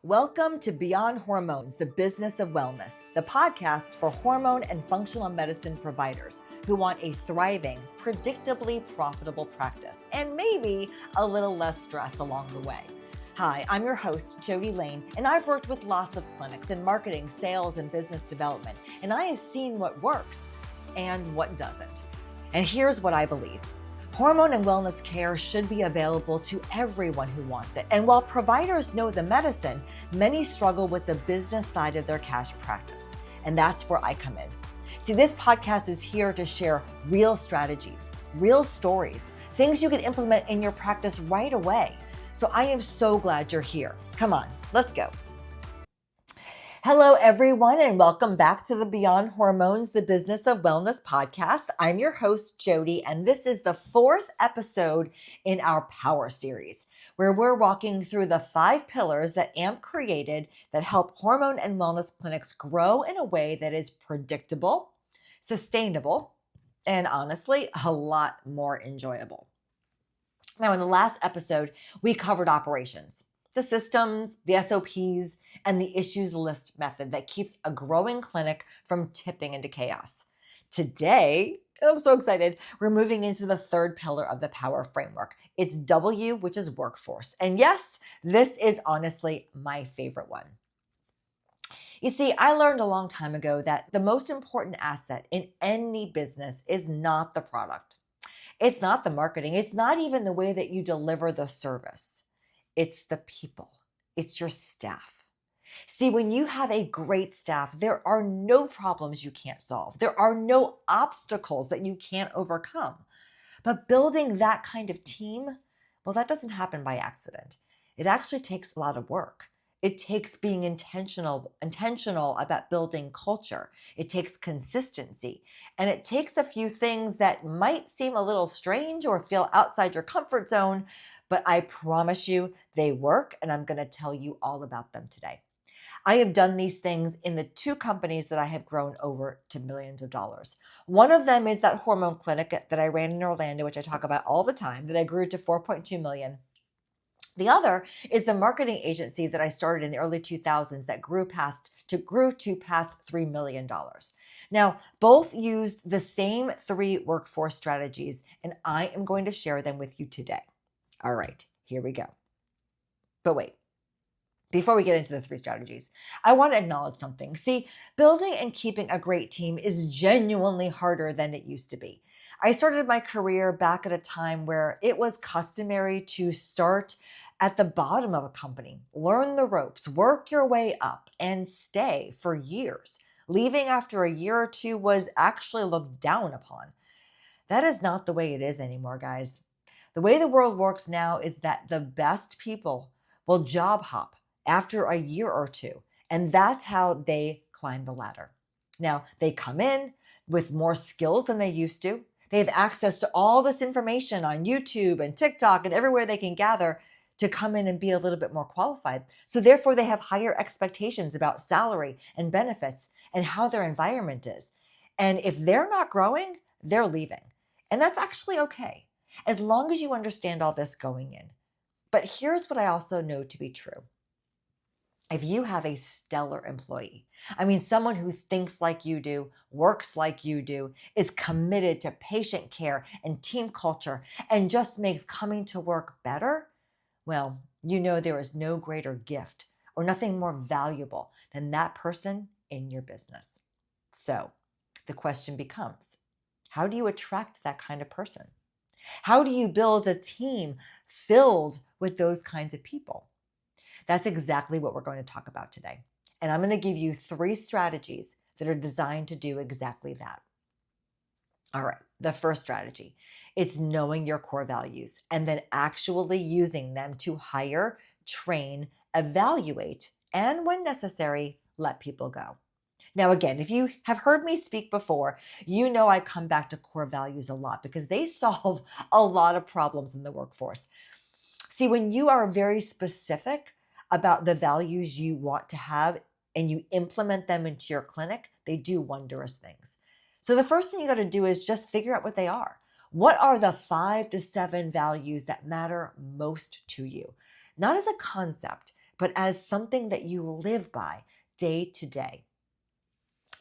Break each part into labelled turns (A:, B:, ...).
A: Welcome to Beyond Hormones, the Business of Wellness, the podcast for hormone and functional medicine providers who want a thriving, predictably profitable practice and maybe a little less stress along the way. Hi, I'm your host, Jody Lane, and I've worked with lots of clinics in marketing, sales, and business development, and I have seen what works and what doesn't. And here's what I believe. Hormone and wellness care should be available to everyone who wants it. And while providers know the medicine, many struggle with the business side of their cash practice. And that's where I come in. See, this podcast is here to share real strategies, real stories, things you can implement in your practice right away. So I am so glad you're here. Come on, let's go. Hello, everyone, and welcome back to the Beyond Hormones, the Business of Wellness podcast. I'm your host, Jody, and this is the fourth episode in our Power series, where we're walking through the 5 pillars that AMP created that help hormone and wellness clinics grow in a way that is predictable, sustainable, and honestly, a lot more enjoyable. Now, in the last episode, we covered operations, the systems, the SOPs, and the issues list method that keeps a growing clinic from tipping into chaos. Today, I'm so excited, we're moving into the third pillar of the Power framework. It's W, which is workforce. And yes, this is honestly my favorite one. You see, I learned a long time ago that the most important asset in any business is not the product. It's not the marketing. It's not even the way that you deliver the service. It's the people. It's your staff. See, when you have a great staff, there are no problems you can't solve. There are no obstacles that you can't overcome. But building that kind of team, well, that doesn't happen by accident. It actually takes a lot of work. It takes being intentional about building culture. It takes consistency. And it takes a few things that might seem a little strange or feel outside your comfort zone, but I promise you they work, and I'm going to tell you all about them today. I have done these things in the 2 companies that I have grown over to millions of dollars. One of them is that hormone clinic that I ran in Orlando, which I talk about all the time, that I grew to 4.2 million. The other is the marketing agency that I started in the early 2000s that grew to past $3 million. Now, both used the same 3 workforce strategies, and I am going to share them with you today. All right, here we go. But wait, before we get into the 3 strategies, I want to acknowledge something. See, building and keeping a great team is genuinely harder than it used to be. I started my career back at a time where it was customary to start at the bottom of a company, learn the ropes, work your way up, and stay for years. Leaving after a year or 2 was actually looked down upon. That is not the way it is anymore, guys. The way the world works now is that the best people will job hop after a year or 2, and that's how they climb the ladder. Now, they come in with more skills than they used to. They have access to all this information on YouTube and TikTok and everywhere they can gather to come in and be a little bit more qualified. So therefore, they have higher expectations about salary and benefits and how their environment is. And if they're not growing, they're leaving. And that's actually okay, as long as you understand all this going in. But here's what I also know to be true. If you have a stellar employee, someone who thinks like you do, works like you do, is committed to patient care and team culture, and just makes coming to work better, well, you know there is no greater gift or nothing more valuable than that person in your business. So the question becomes, how do you attract that kind of person? How do you build a team filled with those kinds of people? That's exactly what we're going to talk about today. And I'm going to give you 3 strategies that are designed to do exactly that. All right, the first strategy, it's knowing your core values and then actually using them to hire, train, evaluate, and when necessary, let people go. Now, again, if you have heard me speak before, you know I come back to core values a lot because they solve a lot of problems in the workforce. See, when you are very specific about the values you want to have and you implement them into your clinic, they do wondrous things. So the first thing you got to do is just figure out what they are. What are the 5 to 7 values that matter most to you? Not as a concept, but as something that you live by day to day.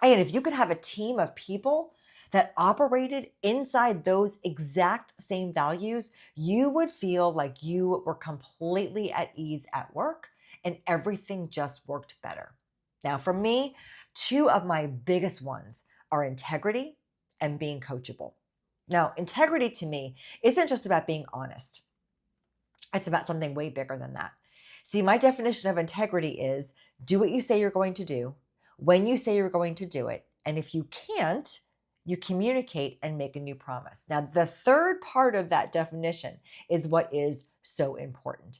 A: And if you could have a team of people that operated inside those exact same values, you would feel like you were completely at ease at work and everything just worked better. Now, for me, two of my biggest ones are integrity and being coachable. Now, integrity to me isn't just about being honest. It's about something way bigger than that. See, my definition of integrity is do what you say you're going to do, when you say you're going to do it, and if you can't, you communicate and make a new promise. Now, the third part of that definition is what is so important.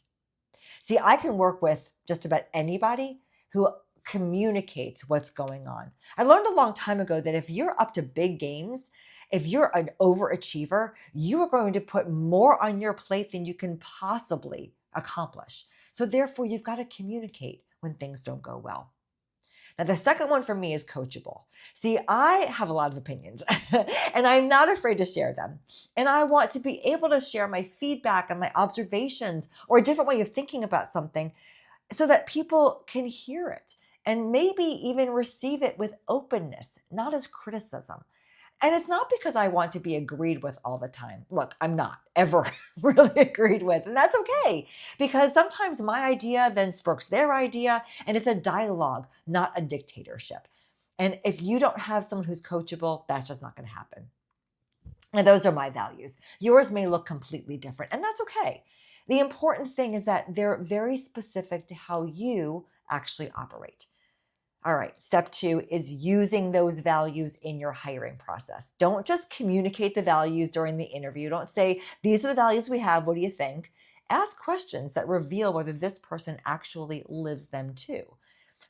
A: See, I can work with just about anybody who communicates what's going on. I learned a long time ago that if you're up to big games, if you're an overachiever, you are going to put more on your plate than you can possibly accomplish. So therefore, you've got to communicate when things don't go well. Now, the second one for me is coachable. See, I have a lot of opinions and I'm not afraid to share them. And I want to be able to share my feedback and my observations or a different way of thinking about something so that people can hear it and maybe even receive it with openness, not as criticism. And it's not because I want to be agreed with all the time. Look, I'm not ever really agreed with, and that's okay because sometimes my idea then sparks their idea, and it's a dialogue, not a dictatorship. And if you don't have someone who's coachable, that's just not going to happen. And those are my values. Yours may look completely different, and that's okay. The important thing is that they're very specific to how you actually operate. All right, step 2 is using those values in your hiring process. Don't just communicate the values during the interview. Don't say, these are the values we have. What do you think? Ask questions that reveal whether this person actually lives them too.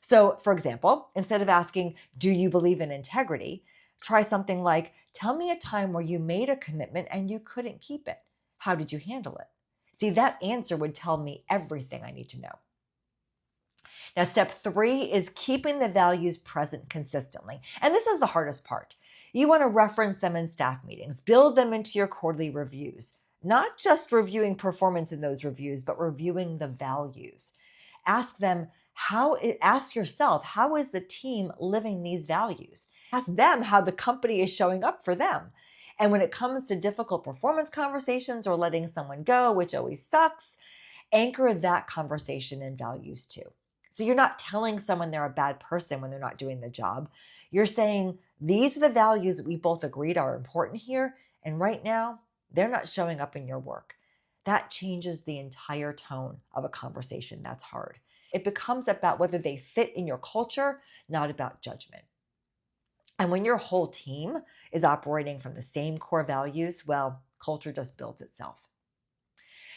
A: So, for example, instead of asking, do you believe in integrity? Try something like, tell me a time where you made a commitment and you couldn't keep it. How did you handle it? See, that answer would tell me everything I need to know. Now, step 3 is keeping the values present consistently. And this is the hardest part. You want to reference them in staff meetings, build them into your quarterly reviews, not just reviewing performance in those reviews, but reviewing the values. Ask yourself, how is the team living these values? Ask them how the company is showing up for them. And when it comes to difficult performance conversations or letting someone go, which always sucks, anchor that conversation in values too. So you're not telling someone they're a bad person when they're not doing the job. You're saying, these are the values that we both agreed are important here. And right now, they're not showing up in your work. That changes the entire tone of a conversation. That's hard. It becomes about whether they fit in your culture, not about judgment. And when your whole team is operating from the same core values, well, culture just builds itself.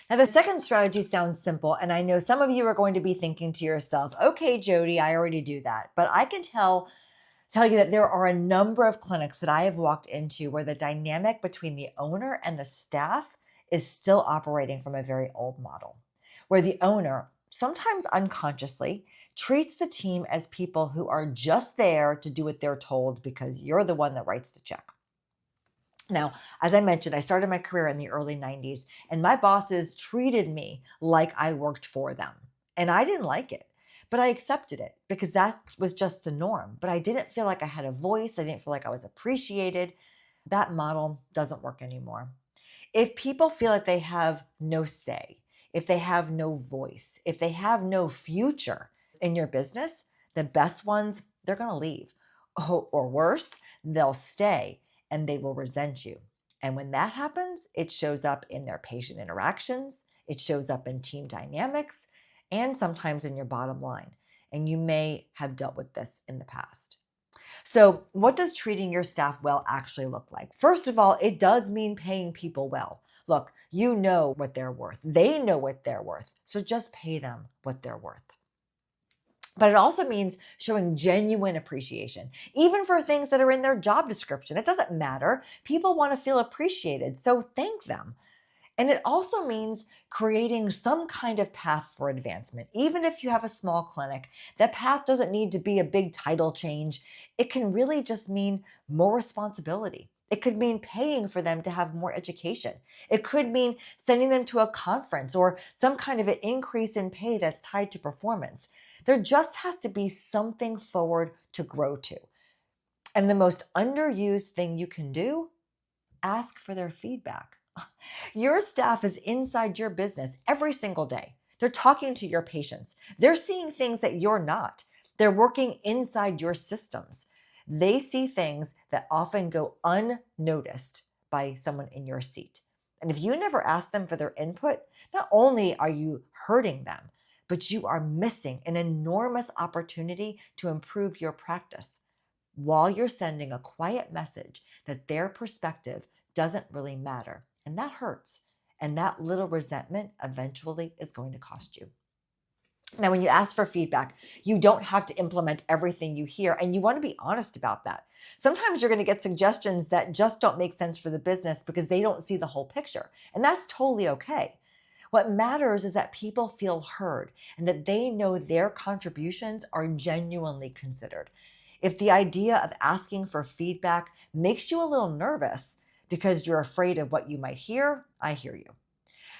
A: Now, the second strategy sounds simple, and I know some of you are going to be thinking to yourself, okay, Jody, I already do that. But I can tell you that there are a number of clinics that I have walked into where the dynamic between the owner and the staff is still operating from a very old model, where the owner, sometimes unconsciously, treats the team as people who are just there to do what they're told because you're the one that writes the check. Now, as I mentioned, I started my career in the early 90s, and my bosses treated me like I worked for them. And I didn't like it, but I accepted it because that was just the norm. But I didn't feel like I had a voice. I didn't feel like I was appreciated. That model doesn't work anymore. If people feel like they have no say, if they have no voice, if they have no future in your business, the best ones, they're going to leave. Or worse, they'll stay and they will resent you. And when that happens, it shows up in their patient interactions, it shows up in team dynamics, and sometimes in your bottom line. And you may have dealt with this in the past. So what does treating your staff well actually look like? First of all, it does mean paying people well. Look, you know what they're worth. They know what they're worth. So just pay them what they're worth. But it also means showing genuine appreciation, even for things that are in their job description. It doesn't matter. People want to feel appreciated, so thank them. And it also means creating some kind of path for advancement. Even if you have a small clinic, that path doesn't need to be a big title change. It can really just mean more responsibility, It could mean paying for them to have more education. It could mean sending them to a conference or some kind of an increase in pay that's tied to performance. There just has to be something forward to grow to. And the most underused thing you can do, ask for their feedback. Your staff is inside your business every single day. They're talking to your patients. They're seeing things that you're not. They're working inside your systems. They see things that often go unnoticed by someone in your seat. And if you never ask them for their input, not only are you hurting them, but you are missing an enormous opportunity to improve your practice while you're sending a quiet message that their perspective doesn't really matter. And that hurts. And that little resentment eventually is going to cost you. Now, when you ask for feedback, you don't have to implement everything you hear, and you want to be honest about that. Sometimes you're going to get suggestions that just don't make sense for the business because they don't see the whole picture, and that's totally okay. What matters is that people feel heard and that they know their contributions are genuinely considered. If the idea of asking for feedback makes you a little nervous because you're afraid of what you might hear, I hear you.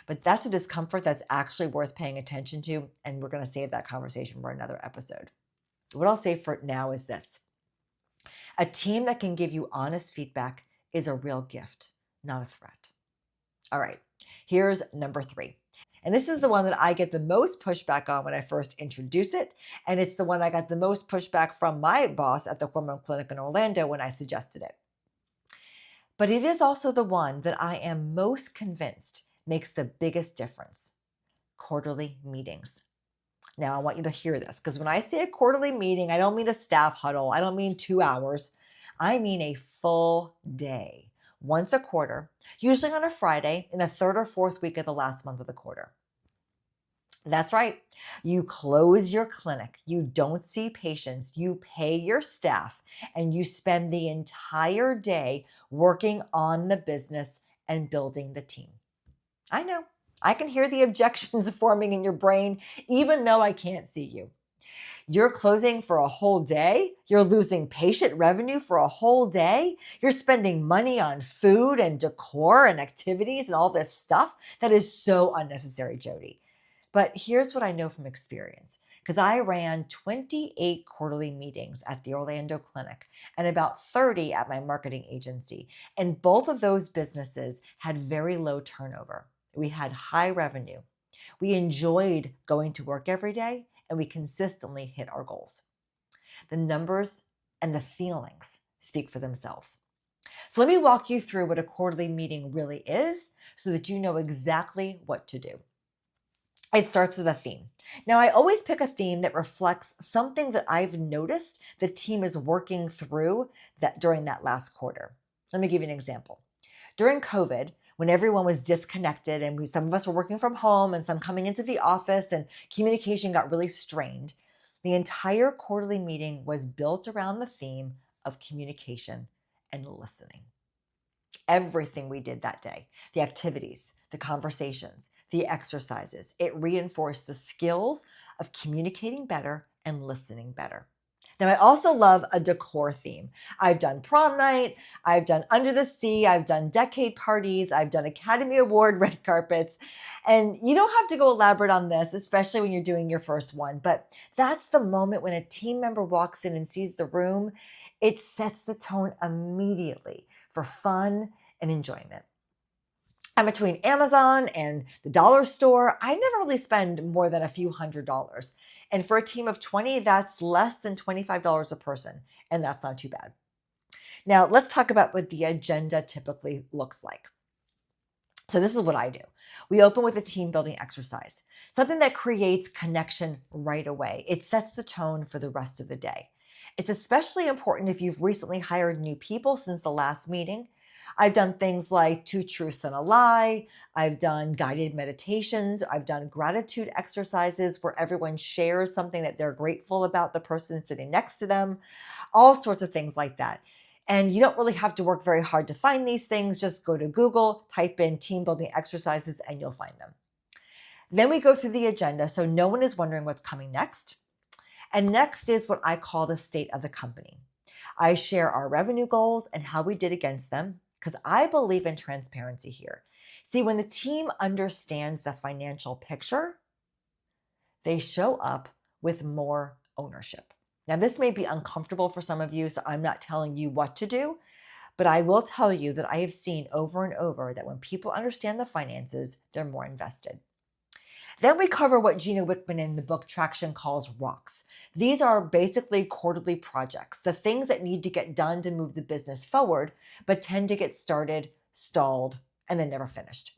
A: But that's a discomfort that's actually worth paying attention to, and we're going to save that conversation for another episode. What I'll say for now is this. A team that can give you honest feedback is a real gift, not a threat. All right, here's number 3. And this is the one that I get the most pushback on when I first introduce it. And it's the one I got the most pushback from my boss at the hormone clinic in Orlando when I suggested it. But it is also the one that I am most convinced makes the biggest difference. Quarterly meetings. Now, I want you to hear this because when I say a quarterly meeting, I don't mean a staff huddle. I don't mean 2 hours. I mean a full day, once a quarter, usually on a Friday in the 3rd or 4th week of the last month of the quarter. That's right. You close your clinic. You don't see patients. You pay your staff and you spend the entire day working on the business and building the team. I know. I can hear the objections forming in your brain, even though I can't see you. You're closing for a whole day. You're losing patient revenue for a whole day. You're spending money on food and decor and activities and all this stuff that is so unnecessary, Jody. But here's what I know from experience, because I ran 28 quarterly meetings at the Orlando clinic and about 30 at my marketing agency. And both of those businesses had very low turnover. We had high revenue. We enjoyed going to work every day, and we consistently hit our goals. The numbers and the feelings speak for themselves. So let me walk you through what a quarterly meeting really is so that you know exactly what to do. It starts with a theme. Now, I always pick a theme that reflects something that I've noticed the team is working through that during that last quarter. Let me give you an example. During COVID, when everyone was disconnected and some of us were working from home and some coming into the office and communication got really strained, the entire quarterly meeting was built around the theme of communication and listening. Everything we did that day, the activities, the conversations, the exercises, it reinforced the skills of communicating better and listening better. Now, I also love a decor theme. I've done prom night, I've done under the sea, I've done decade parties, I've done Academy Award red carpets. And you don't have to go elaborate on this, especially when you're doing your first one. But that's the moment when a team member walks in and sees the room, it sets the tone immediately for fun and enjoyment. And between Amazon and the dollar store, I never really spend more than a few $100s. And for a team of 20, that's less than $25 a person. And that's not too bad. Now, let's talk about what the agenda typically looks like. So this is what I do. We open with a team building exercise, something that creates connection right away. It sets the tone for the rest of the day. It's especially important if you've recently hired new people since the last meeting. I've done things like 2 truths and a lie. I've done guided meditations. I've done gratitude exercises where everyone shares something that they're grateful about the person sitting next to them, all sorts of things like that. And you don't really have to work very hard to find these things. Just go to Google, type in team building exercises, and you'll find them. Then we go through the agenda so no one is wondering what's coming next. And next is what I call the state of the company. I share our revenue goals and how we did against them because I believe in transparency here. See, when the team understands the financial picture, they show up with more ownership. Now, this may be uncomfortable for some of you, so I'm not telling you what to do, but I will tell you that I have seen over and over that when people understand the finances, they're more invested. Then we cover what Gina Wickman in the book Traction calls rocks. These are basically quarterly projects, the things that need to get done to move the business forward, but tend to get started, stalled, and then never finished.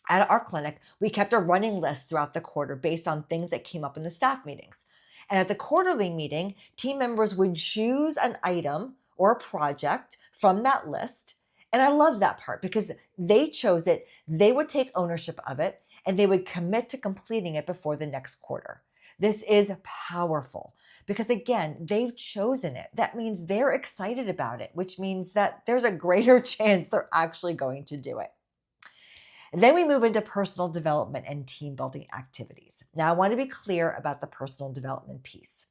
A: At our clinic, we kept a running list throughout the quarter based on things that came up in the staff meetings. And at the quarterly meeting, team members would choose an item or a project from that list. And I love that part because they chose it, they would take ownership of it, and they would commit to completing it before the next quarter. This is powerful because, again, they've chosen it. That means they're excited about it, which means that there's a greater chance they're actually going to do it. And then we move into personal development and team building activities. Now, I want to be clear about the personal development piece.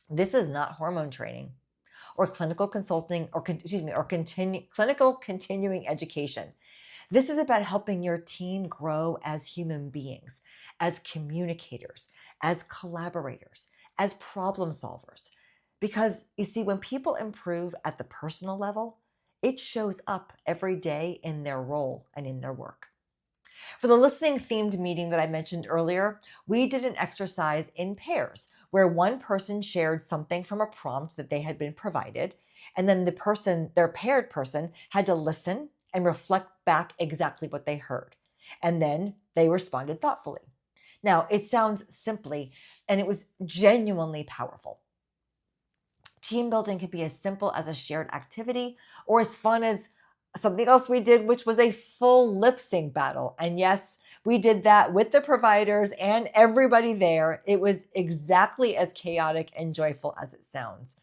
A: This is not hormone training or clinical consulting or clinical continuing education. This is about helping your team grow as human beings, as communicators, as collaborators, as problem solvers. Because you see, when people improve at the personal level, it shows up every day in their role and in their work. For the listening themed meeting that I mentioned earlier, we did an exercise in pairs where one person shared something from a prompt that they had been provided, and then their paired person had to listen and reflect back exactly what they heard. And then they responded thoughtfully. Now, it sounds simply, and it was genuinely powerful. Team building can be as simple as a shared activity or as fun as something else we did, which was a full lip sync battle. And yes, we did that with the providers and everybody there. It was exactly as chaotic and joyful as it sounds.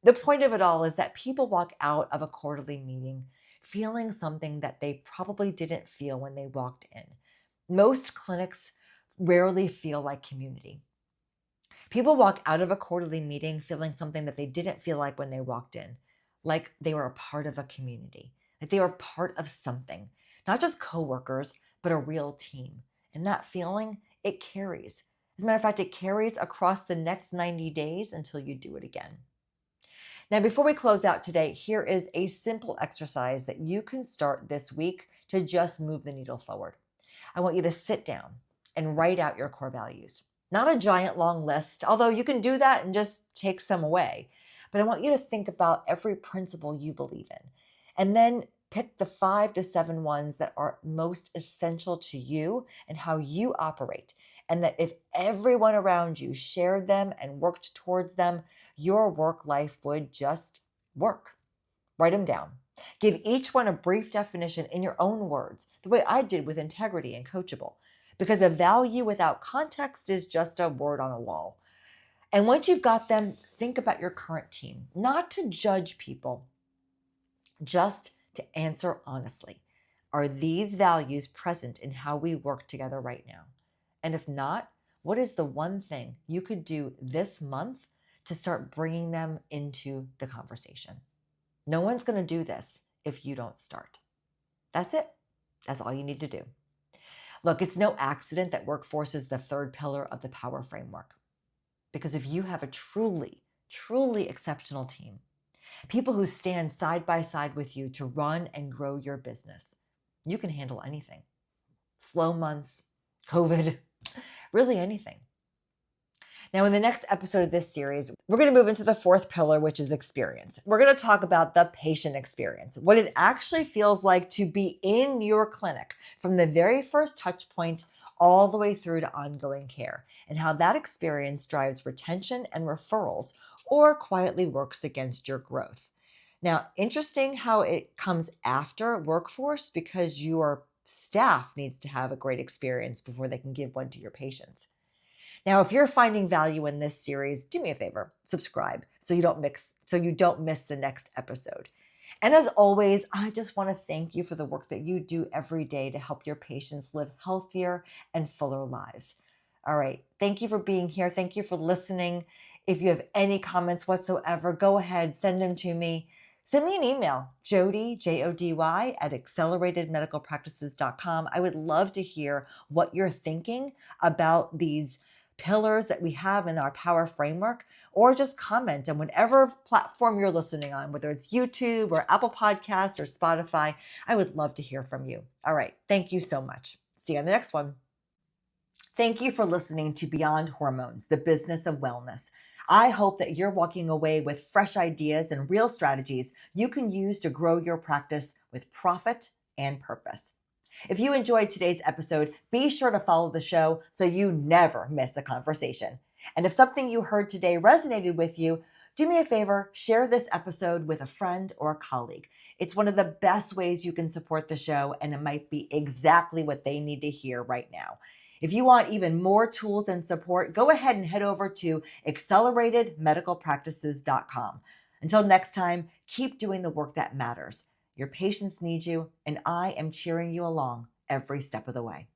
A: The point of it all is that people walk out of a quarterly meeting feeling something that they probably didn't feel when they walked in. Most clinics rarely feel like community. People walk out of a quarterly meeting feeling something that they didn't feel like when they walked in, like they were a part of a community, like they were part of something, not just coworkers, but a real team. And that feeling, it carries. As a matter of fact, it carries across the next 90 days until you do it again. Now, before we close out today, here is a simple exercise that you can start this week to just move the needle forward. I want you to sit down and write out your core values. Not a giant long list, although you can do that and just take some away. But I want you to think about every principle you believe in. And then pick the 5 to 7 ones that are most essential to you and how you operate. And that if everyone around you shared them and worked towards them, your work life would just work. Write them down. Give each one a brief definition in your own words, the way I did with integrity and coachable. Because a value without context is just a word on a wall. And once you've got them, think about your current team, not to judge people, just to answer honestly. Are these values present in how we work together right now? And if not, what is the one thing you could do this month to start bringing them into the conversation? No one's going to do this if you don't start. That's it. That's all you need to do. Look, it's no accident that workforce is the third pillar of the power framework. Because if you have a truly, truly exceptional team, people who stand side by side with you to run and grow your business, you can handle anything. Slow months, COVID, really anything. Now, in the next episode of this series, we're going to move into the fourth pillar, which is experience. We're going to talk about the patient experience, what it actually feels like to be in your clinic from the very first touch point all the way through to ongoing care, and how that experience drives retention and referrals or quietly works against your growth. Now, interesting how it comes after workforce because your staff needs to have a great experience before they can give one to your patients. Now, if you're finding value in this series, do me a favor, subscribe so you don't miss the next episode. And as always, I just want to thank you for the work that you do every day to help your patients live healthier and fuller lives. All right. Thank you for being here. Thank you for listening. If you have any comments whatsoever, go ahead, send them to me. Send me an email, Jody, Jody, at acceleratedmedicalpractices.com. I would love to hear what you're thinking about these pillars that we have in our power framework, or just comment on whatever platform you're listening on, whether it's YouTube or Apple Podcasts or Spotify. I would love to hear from you. All right. Thank you so much. See you on the next one. Thank you for listening to Beyond Hormones, the business of wellness. I hope that you're walking away with fresh ideas and real strategies you can use to grow your practice with profit and purpose. If you enjoyed today's episode, be sure to follow the show so you never miss a conversation. And if something you heard today resonated with you, do me a favor, share this episode with a friend or a colleague. It's one of the best ways you can support the show, and it might be exactly what they need to hear right now. If you want even more tools and support, go ahead and head over to acceleratedmedicalpractices.com. Until next time, keep doing the work that matters. Your patients need you, and I am cheering you along every step of the way.